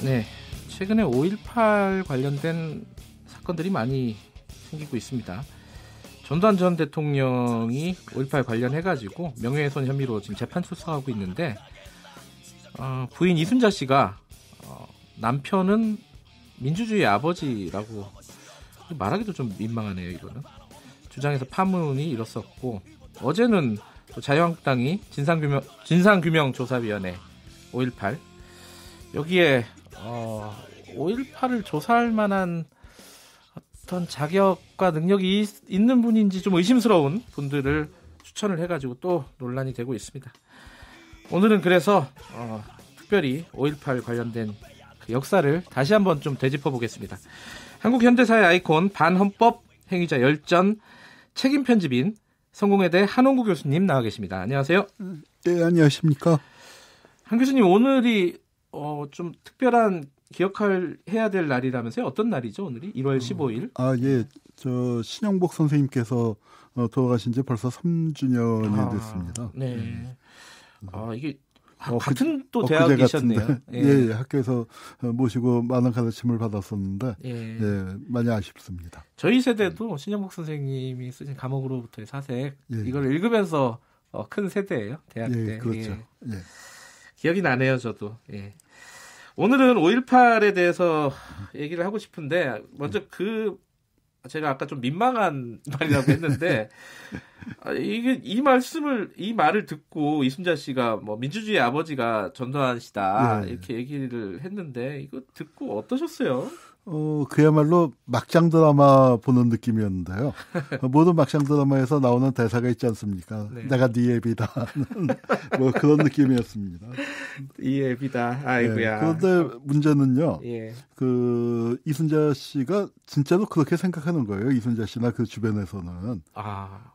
네, 최근에 5.18 관련된 사건들이 많이 생기고 있습니다. 전두환 전 대통령이 5.18 관련해가지고 명예훼손 혐의로 지금 재판 출석하고 있는데 부인 이순자 씨가 남편은 민주주의의 아버지라고 말하기도 좀 민망하네요. 이거는 주장에서 파문이 일었었고 어제는 또 자유한국당이 진상규명조사위원회 5.18 여기에 5.18을 조사할 만한 어떤 자격과 능력이 있는 분인지 좀 의심스러운 분들을 추천을 해가지고 또 논란이 되고 있습니다. 오늘은 그래서 특별히 5.18 관련된 그 역사를 다시 한번 좀 되짚어 보겠습니다. 한국 현대사의 아이콘 반헌법 행위자 열전 책임 편집인 성공회대 한홍구 교수님 나와 계십니다. 안녕하세요. 네, 안녕하십니까. 한 교수님 오늘이 좀 특별한 해야 될 날이라면서요? 어떤 날이죠, 오늘이? 1월 15일? 예. 저 신영복 선생님께서 돌아가신 지 벌써 3주년이 됐습니다. 네. 이게 같은 또 대학에 계셨네요. 예, 학교에서 모시고 많은 가르침을 받았었는데 예, 많이 아쉽습니다. 저희 세대도 신영복 선생님이 쓰신 감옥으로부터의 사색 이걸 읽으면서 큰 세대예요. 대학 때. 그렇죠. 예. 기억이 나네요, 저도. 예. 오늘은 5.18에 대해서 얘기를 하고 싶은데 먼저 제가 아까 좀 민망한 말이라고 했는데 이게 이 말을 듣고 이순자 씨가 뭐 민주주의 아버지가 전두환 씨다 이렇게 얘기를 했는데 이거 듣고 어떠셨어요? 그야말로 막장 드라마 보는 느낌이었는데요. 모든 막장 드라마에서 나오는 대사가 있지 않습니까? 네. 내가 네 애비다. 뭐 그런 느낌이었습니다. 네 애비다. 아이고야. 그런데 문제는요. 예. 그 이순자 씨가 진짜로 그렇게 생각하는 거예요. 이순자 씨나 그 주변에서는.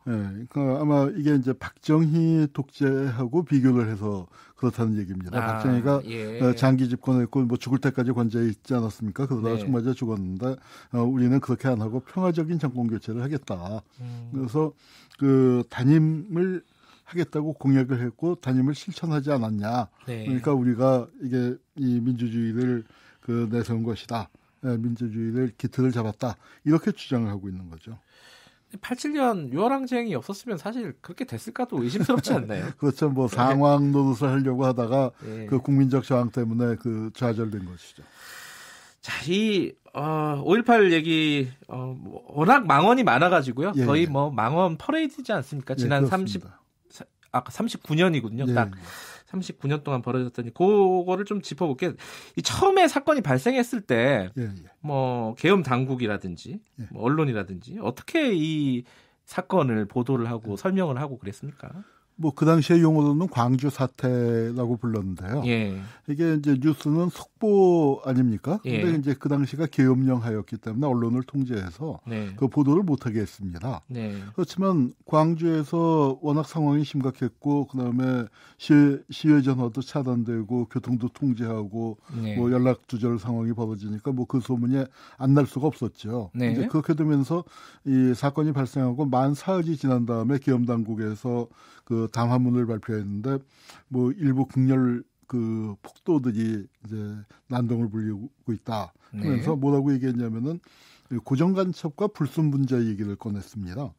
그러니까 아마 이게 이제 박정희 독재하고 비교를 해서 그렇다는 얘기입니다. 박정희가 장기 집권했고 뭐 죽을 때까지 권좌에 있지 않았습니까? 그러다가 정말 죽었는데 우리는 그렇게 안 하고 평화적인 정권 교체를 하겠다. 그래서 그 단임을 하겠다고 공약을 했고 단임을 실천하지 않았냐. 그러니까 우리가 이게 이 민주주의를 내세운 것이다. 민주주의를 기틀을 잡았다. 이렇게 주장을 하고 있는 거죠. 87년 6월 항쟁이 없었으면 사실 그렇게 됐을까도 의심스럽지 않나요? 그렇죠. 뭐 상황 노릇을 하려고 하다가 그 국민적 저항 때문에 좌절된 것이죠. 자, 이 5.18 얘기 워낙 망언이 많아가지고요. 거의 뭐 망언 퍼레이드지 않습니까? 지난 39년이군요. 딱 39년 동안 벌어졌더니 그거를 좀 짚어볼게요. 이 처음에 사건이 발생했을 때 뭐 계엄 당국이라든지 뭐 언론이라든지 어떻게 이 사건을 보도를 하고 설명을 하고 그랬습니까? 뭐 그 당시에 용어로는 광주 사태라고 불렀는데요. 이게 이제 뉴스는 속보 아닙니까? 근데 이제 그 당시가 계엄령 하였기 때문에 언론을 통제해서 그 보도를 못하게 했습니다. 그렇지만 광주에서 워낙 상황이 심각했고 그다음에 시외 전화도 차단되고 교통도 통제하고 뭐 연락 두절 상황이 벌어지니까 뭐 그 소문이 안 날 수가 없었죠. 이제 그렇게 되면서 이 사건이 발생하고 만 사흘이 지난 다음에 계엄 당국에서 그 담화문을 발표했는데 뭐 일부 극렬 그 폭도들이 이제 난동을 부리고 있다 하면서 뭐라고 얘기했냐면은 고정 간첩과 불순 분자 얘기를 꺼냈습니다.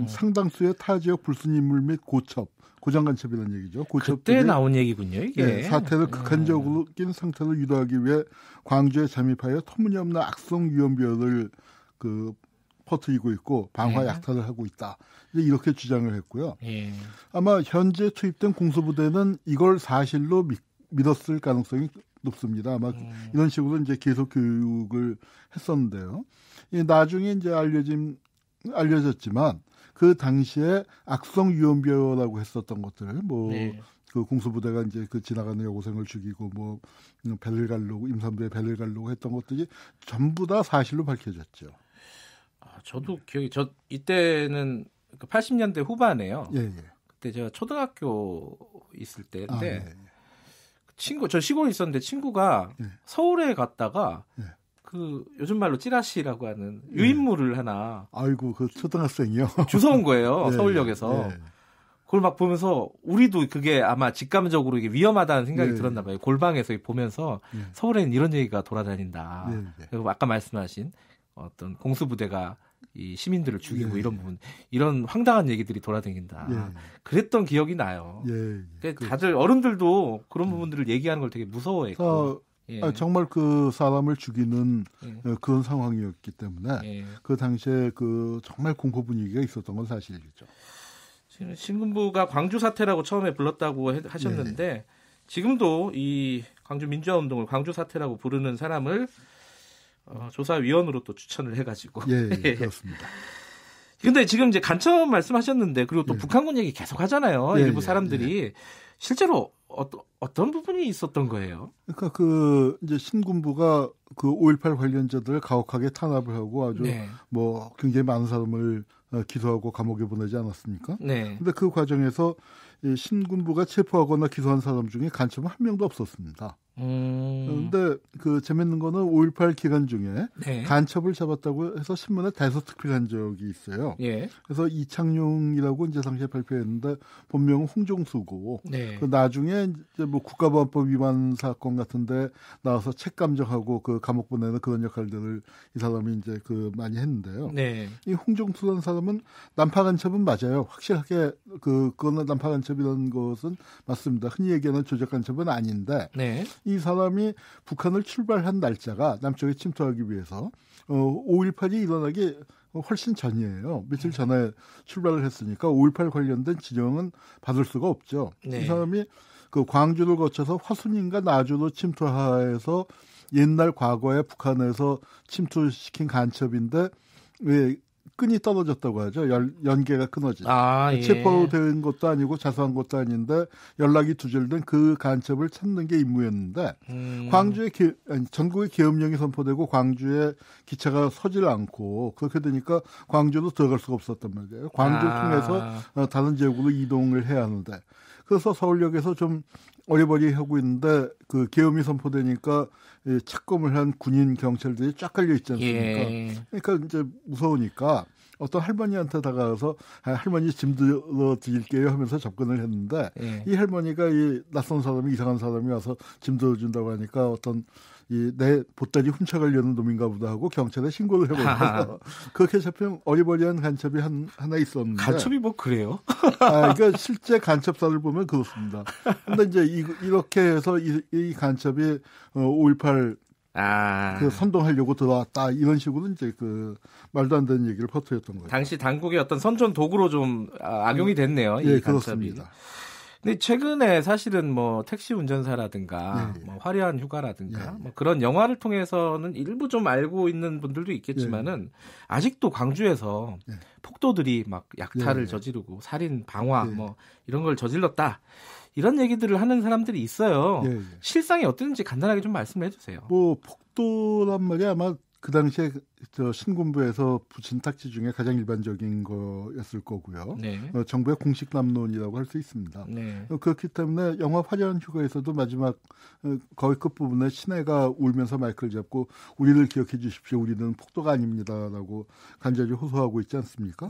상당수의 타 지역 불순 인물 및 고정 간첩이라는 얘기죠. 그때 나온 얘기군요, 이게. 사태를 극한적인 상태로 유도하기 위해 광주에 잠입하여 터무니없는 악성 위험비어를 퍼뜨리고 있고 방화 약탈을 하고 있다. 이렇게 주장을 했고요. 아마 현재 투입된 공수부대는 이걸 사실로 믿었을 가능성이 높습니다. 아마 이런 식으로 이제 계속 교육을 했었는데요. 나중에 이제 알려졌지만 그 당시에 악성 위험비어라고 했었던 것들, 그 공수부대가 이제 지나가는 여고생을 죽이고 뭐 배를 가르고 임산부의 배를 가르고 했던 것들이 전부 다 사실로 밝혀졌죠. 저도 이때는 80년대 후반에요. 그때 제가 초등학교 있을 때인데 저 시골에 있었는데 친구가 서울에 갔다가 요즘 말로 찌라시라고 하는 유인물을 하나 아이고 그 초등학생이요. 주워온 거예요. 서울역에서. 그걸 막 보면서 우리도 그게 아마 직감적으로 이게 위험하다는 생각이 들었나 봐요. 골방에서 보면서 서울에는 이런 얘기가 돌아다닌다. 그리고 아까 말씀하신 어떤 공수부대가 이 시민들을 죽이고 이런 부분, 이런 황당한 얘기들이 돌아다닌다. 그랬던 기억이 나요. 그러니까 다들 어른들도 그런 부분들을 얘기하는 걸 되게 무서워했고. 정말 그 사람을 죽이는 그런 상황이었기 때문에 그 당시에 그 정말 공포 분위기가 있었던 건 사실이죠. 신군부가 광주 사태라고 처음에 불렀다고 하셨는데 지금도 이 광주 민주화 운동을 광주 사태라고 부르는 사람을 조사위원으로 또 추천을 해가지고. 그렇습니다. 근데 지금 이제 간첩 말씀하셨는데 그리고 또 북한군 얘기 계속 하잖아요. 일부 사람들이 실제로 어떤 부분이 있었던 거예요? 그러니까 그 이제 신군부가 그 5.18 관련자들을 가혹하게 탄압을 하고 아주 뭐 굉장히 많은 사람을 기소하고 감옥에 보내지 않았습니까? 근데 그 과정에서 이 신군부가 체포하거나 기소한 사람 중에 간첩은 한 명도 없었습니다. 그런데 그 재밌는 거는 5.18 기간 중에 간첩을 잡았다고 해서 신문에 대서특필한 적이 있어요. 그래서 이창용이라고 이제 당시에 발표했는데 본명은 홍종수고 그 나중에 이제 뭐 국가보안법 위반 사건 같은데 나와서 책 감정하고 그 감옥 보내는 그런 역할들을 이 사람이 이제 그 많이 했는데요. 이 홍종수라는 사람은 난파 간첩은 맞아요. 확실하게 그거는 난파 간첩이라는 것은 맞습니다. 흔히 얘기하는 조작 간첩은 아닌데. 이 사람이 북한을 출발한 날짜가 남쪽에 침투하기 위해서 5.18이 일어나기 훨씬 전이에요. 며칠 전에 출발을 했으니까 5.18 관련된 지령은 받을 수가 없죠. 이 사람이 그 광주를 거쳐서 화순인가 나주로 침투해서 옛날 과거에 북한에서 침투시킨 간첩인데 왜 끈이 떨어졌다고 하죠. 연계가 끊어진. 체포된 것도 아니고 자수한 것도 아닌데 연락이 두절된 그 간첩을 찾는 게 임무였는데 광주에 전국에 계엄령이 선포되고 광주에 기차가 서질 않고 그렇게 되니까 광주로 들어갈 수가 없었단 말이에요. 광주를 통해서 다른 지역으로 이동을 해야 하는데 그래서 서울역에서 좀 어리버리하고 있는데 그 계엄이 선포되니까 착검을 한 군인 경찰들이 쫙 깔려 있지 않습니까? 그러니까 이제 무서우니까 어떤 할머니한테 다가가서 할머니 짐 들어드릴게요 하면서 접근을 했는데 이 할머니가 이 낯선 사람이 이상한 사람이 와서 짐 들어준다고 하니까 어떤 내 보따리 훔쳐가려는 놈인가 보다 하고 경찰에 신고를 해버려서 그렇게 잡힌 어리버리한 간첩이 하나 있었는데. 간첩이 뭐 그래요? 그러니까 실제 간첩사를 보면 그렇습니다. 근데 이제 이렇게 해서 이 간첩이 5.18 그 선동하려고 들어왔다 이런 식으로 이제 그 말도 안 되는 얘기를 퍼뜨렸던 거예요. 당시 당국의 어떤 선전 도구로 좀 악용이 됐네요. 이 간첩이. 그렇습니다. 근데 최근에 사실은 뭐 택시 운전사라든가 뭐 화려한 휴가라든가 뭐 그런 영화를 통해서는 일부 좀 알고 있는 분들도 있겠지만은 아직도 광주에서 폭도들이 막 약탈을 저지르고 살인, 방화 뭐 이런 걸 저질렀다. 이런 얘기들을 하는 사람들이 있어요. 실상이 어땠는지 간단하게 좀 말씀해 주세요. 뭐 폭도란 말이 아마 그 당시에 저 신군부에서 붙인 딱지 중에 가장 일반적인 거였을 거고요. 정부의 공식 남론이라고 할 수 있습니다. 그렇기 때문에 영화 화려한 휴가에서도 마지막 거의 끝부분에 신혜가 울면서 마이크를 잡고 우리를 기억해 주십시오. 우리는 폭도가 아닙니다라고 간절히 호소하고 있지 않습니까?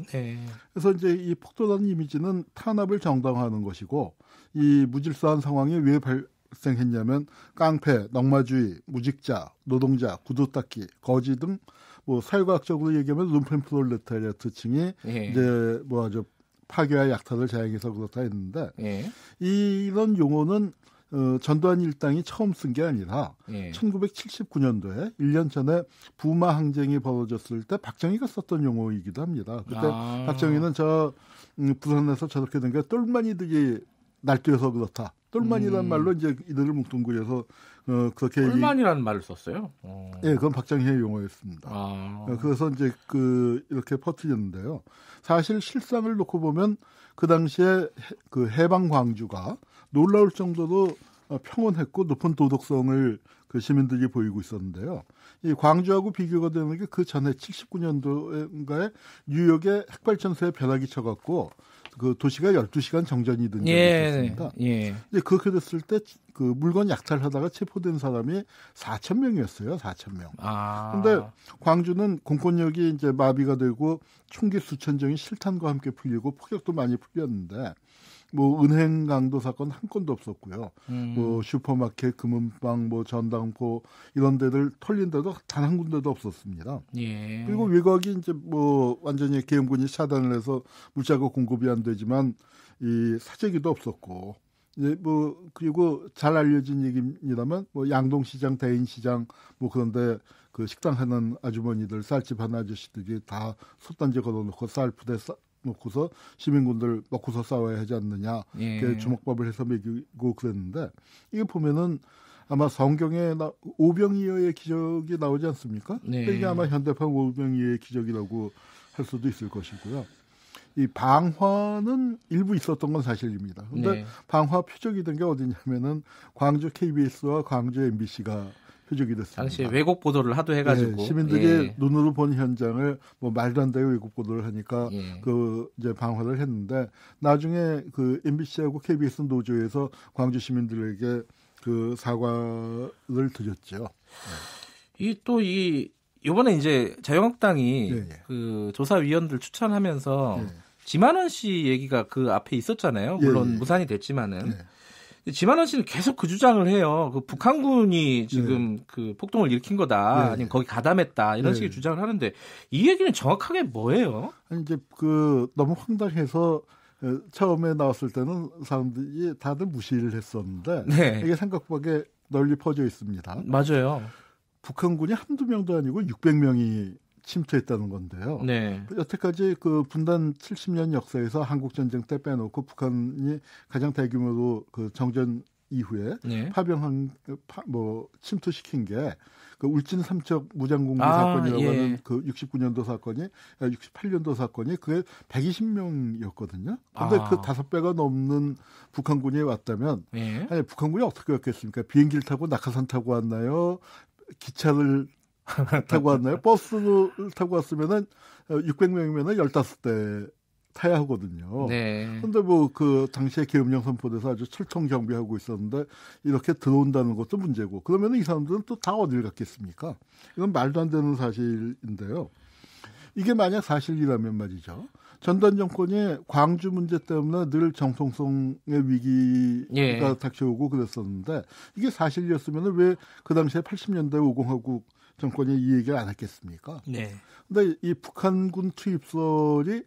그래서 이제 이 폭도라는 이미지는 탄압을 정당화하는 것이고 이 무질서한 상황이 왜 발생했냐면 깡패, 넉마주의, 무직자, 노동자, 구두닦기, 거지 등 뭐 사회과학적으로 얘기하면 룸펜프롤레타리아트층이 이제 뭐 아주 파괴와 약탈을 자행해서 그렇다 했는데 이런 용어는 전두환 일당이 처음 쓴 게 아니라 1979년도에 1년 전에 부마 항쟁이 벌어졌을 때 박정희가 썼던 용어이기도 합니다. 그때 박정희는 부산에서 저렇게 된 게 똘마니들이 날뛰어서 그렇다. 똘만이라는 말로 이제 이들을 뭉뚱그려서 그렇게 똘만이라는 말을 썼어요. 그건 박정희의 용어였습니다. 그래서 이제 이렇게 퍼뜨렸는데요. 사실 실상을 놓고 보면 그 당시에 그 해방 광주가 놀라울 정도로 평온했고 높은 도덕성을 그 시민들이 보이고 있었는데요. 이 광주하고 비교가 되는 게 그 전에 79년도인가에 뉴욕에 핵발전소에 벼락이 쳐갖고 그 도시가 12시간 정전이 된 적이 있었습니다. 근데 그렇게 됐을 때 그 물건 약탈하다가 체포된 사람이 4,000명이었어요. 4,000명. 그런데 광주는 공권력이 이제 마비가 되고 총기 수천 정이 실탄과 함께 풀리고 폭격도 많이 풀렸는데 뭐 은행 강도 사건 한 건도 없었고요. 뭐 슈퍼마켓, 금은방, 뭐 전당포 이런 데들 털린 데도 단 한 군데도 없었습니다. 예. 그리고 외곽이 이제 뭐 완전히 계엄군이 차단을 해서 물자가 공급이 안 되지만 이 사재기도 없었고 이제 뭐 그리고 잘 알려진 얘기입니다만 뭐 양동시장, 대인시장 뭐 그런데 그 식당 하는 아주머니들, 쌀집 하는 아저씨들이 다 솥단지 걸어놓고 쌀 부대 놓고서 시민군들 먹고서 싸워야 하지 않느냐. 예. 주먹밥을 해서 먹이고 그랬는데 이게 보면은 아마 성경에 오병이어의 기적이 나오지 않습니까? 네. 이게 아마 현대판 오병이어의 기적이라고 할 수도 있을 것이고요. 이 방화는 일부 있었던 건 사실입니다. 그런데 네. 방화 표적이 된 게 어디냐면은 광주 KBS와 광주 MBC가 표적이 됐습니다. 당시에 왜곡 보도를 하도 해가지고 시민들이 눈으로 본 현장을 뭐 말도 안 되게 왜곡 보도를 하니까 예. 그 이제 방화를 했는데 나중에 그 MBC하고 KBS 노조에서 광주 시민들에게 그 사과를 드렸죠. 이번에 이제 자유한국당이 그 조사위원들 추천하면서 지만원 씨 얘기가 그 앞에 있었잖아요. 물론 무산이 됐지만은. 지만원 씨는 계속 그 주장을 해요. 그 북한군이 지금 그 폭동을 일으킨 거다. 아니면 거기 가담했다. 이런 식의 주장을 하는데 이 얘기는 정확하게 뭐예요? 아니 이제 그 너무 황당해서 처음에 나왔을 때는 사람들이 다들 무시를 했었는데 이게 생각보다 널리 퍼져 있습니다. 맞아요. 북한군이 한두 명도 아니고 600명이 침투했다는 건데요. 여태까지 그 분단 70년 역사에서 한국전쟁 때 빼놓고 북한이 가장 대규모로 그 정전 이후에 파병한 뭐 침투시킨 게 그 울진 삼척 무장공비 사건이라고 하는 그 69년도 사건이 68년도 사건이 그게 120명이었거든요. 그런데 그 5배가 넘는 북한군이 왔다면 아니 북한군이 어떻게 왔겠습니까? 비행기를 타고 낙하산 타고 왔나요? 기차를 타고 왔나요? 버스를 타고 왔으면은 600명이면은 15대 타야 하거든요. 그런데 뭐 그 당시에 계엄령 선포돼서 아주 철통 정비하고 있었는데 이렇게 들어온다는 것도 문제고 그러면 이 사람들은 또 다 어딜 갔겠습니까? 이건 말도 안 되는 사실인데요. 이게 만약 사실이라면 말이죠. 전두환 정권이 광주 문제 때문에 늘 정통성의 위기가 닥쳐오고 그랬었는데 이게 사실이었으면 왜 그 당시에 80년대 오공화국 정권이 이 얘기를 안 했겠습니까? 근데 이 북한군 투입설이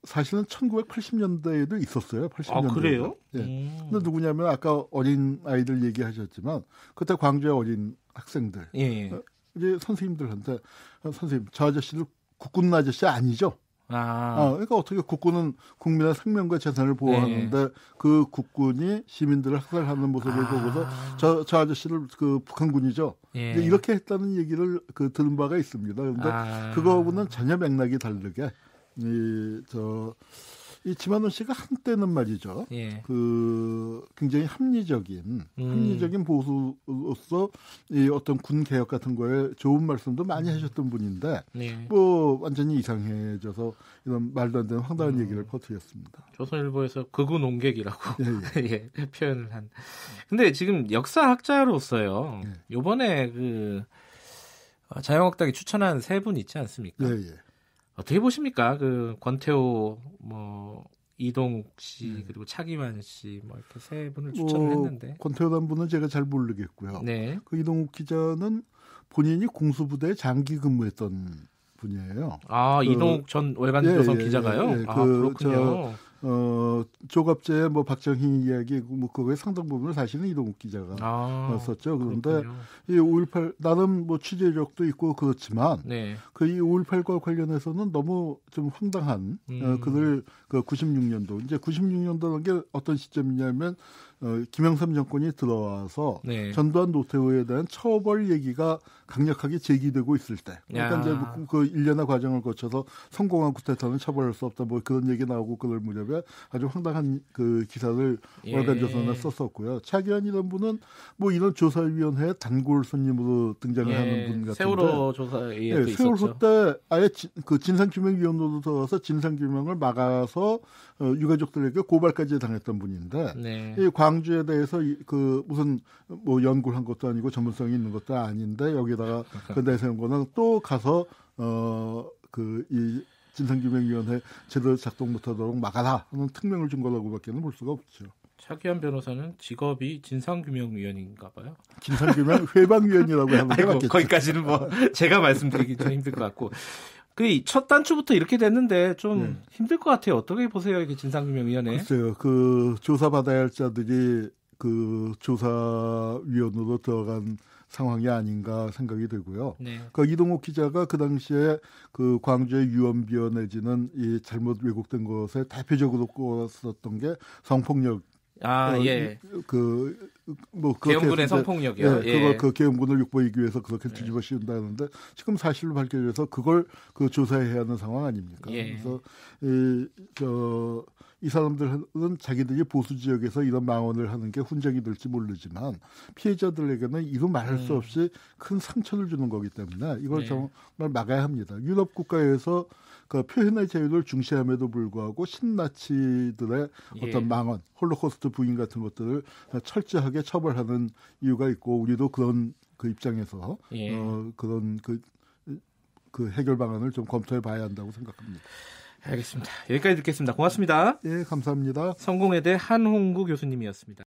사실은 1980년대에도 있었어요. 80년대. 그래요? 근데 누구냐면 아까 어린 아이들 얘기하셨지만 그때 광주의 어린 학생들 이제 선생님들한테 선생님 저 아저씨들 국군 아저씨 아니죠? 그러니까 어떻게 국군은 국민의 생명과 재산을 보호하는데 그 국군이 시민들을 학살하는 모습을 보고서 저 아저씨를 그 북한군이죠. 이렇게 했다는 얘기를 그 들은 바가 있습니다. 그런데 그거하고는 전혀 맥락이 다르게 이 지만원 씨가 한때는 말이죠. 그 굉장히 합리적인 보수로서 이 어떤 군 개혁 같은 거에 좋은 말씀도 많이 하셨던 분인데 뭐 완전히 이상해져서 이런 말도 안 되는 황당한 얘기를 퍼뜨렸습니다. 조선일보에서 극우 농객이라고 표현을 한. 근데 지금 역사학자로서요. 이번에 그 자유한국당이 추천한 세 분 있지 않습니까? 어떻게 보십니까? 그 권태호, 뭐 이동욱 씨 그리고 차기만 씨 뭐 이렇게 세 분을 추천을 했는데 권태호란 분은 제가 잘 모르겠고요. 그 이동욱 기자는 본인이 공수부대에 장기 근무했던 분이에요. 이동욱 전 월간조선 기자가요? 그렇군요. 조갑제의 뭐 박정희 이야기 뭐 그거의 상당 부분을 사실은 이동욱 기자가 썼죠. 그런데 이 5.18 나름 뭐 취재력도 있고 그렇지만 그 이 5.18과 관련해서는 너무 좀 황당한 그들 그 96년도 이제 96년도라는 게 어떤 시점이냐면 김영삼 정권이 들어와서 전두환 노태우에 대한 처벌 얘기가 강력하게 제기되고 있을 때 그러니까 이제 그 일련의 과정을 거쳐서 성공한 쿠데타는 처벌할 수 없다 뭐 그런 얘기 나오고 그럴 무렵에 식의 아주 황당한 그 기사를 월간조선에 썼었고요. 차기환 이런 분은 뭐 이런 조사위원회에 단골 손님으로 등장을 하는 분 같은데 세월호 조사에 세월호 때 아예 그 진상규명위원회로 들어가서 진상규명을 막아서 유가족들에게 고발까지 당했던 분인데 이 광주에 대해서 그 무슨 뭐 연구를 한 것도 아니고 전문성이 있는 것도 아닌데 여기다가 그 내세운 거는 또 가서 그 이 진상규명위원회 제대로 작동 못하도록 막아라 하는 특명을 준 거라고밖에는 볼 수가 없죠. 차기환 변호사는 직업이 진상규명위원인가 봐요. 진상규명 회방위원이라고 하는 게 맞겠죠. 거기까지는 뭐 제가 말씀드리기 좀 힘들 것 같고. 그 첫 단추부터 이렇게 됐는데 좀 힘들 것 같아요. 어떻게 보세요, 이게 진상규명위원회? 글쎄요, 그 조사받아야 할 자들이 그 조사위원으로 들어간 상황이 아닌가 생각이 들고요. 그 이동욱 기자가 그 당시에 그 광주의 유언비어 내지는 이 잘못 왜곡된 것에 대표적으로 꼽았었던 게 성폭력. 뭐 계엄군의 성폭력이요. 그거 그 계엄군을 육보이기 위해서 그렇게 뒤집어 씌운다는데 지금 사실로 밝혀져서 그걸 그 조사해야 하는 상황 아닙니까? 그래서 이 사람들은 자기들이 보수 지역에서 이런 망언을 하는 게 훈장이 될지 모르지만 피해자들에게는 이루 말할 수 없이 큰 상처를 주는 거기 때문에 이걸 정말 막아야 합니다. 유럽 국가에서 그 표현의 자유를 중시함에도 불구하고 신나치들의 어떤 망언, 홀로코스트 부인 같은 것들을 철저하게 처벌하는 이유가 있고 우리도 그런 그 입장에서 그런 그 해결 방안을 좀 검토해 봐야 한다고 생각합니다. 알겠습니다. 여기까지 듣겠습니다. 고맙습니다. 예, 감사합니다. 성공회대 한홍구 교수님이었습니다.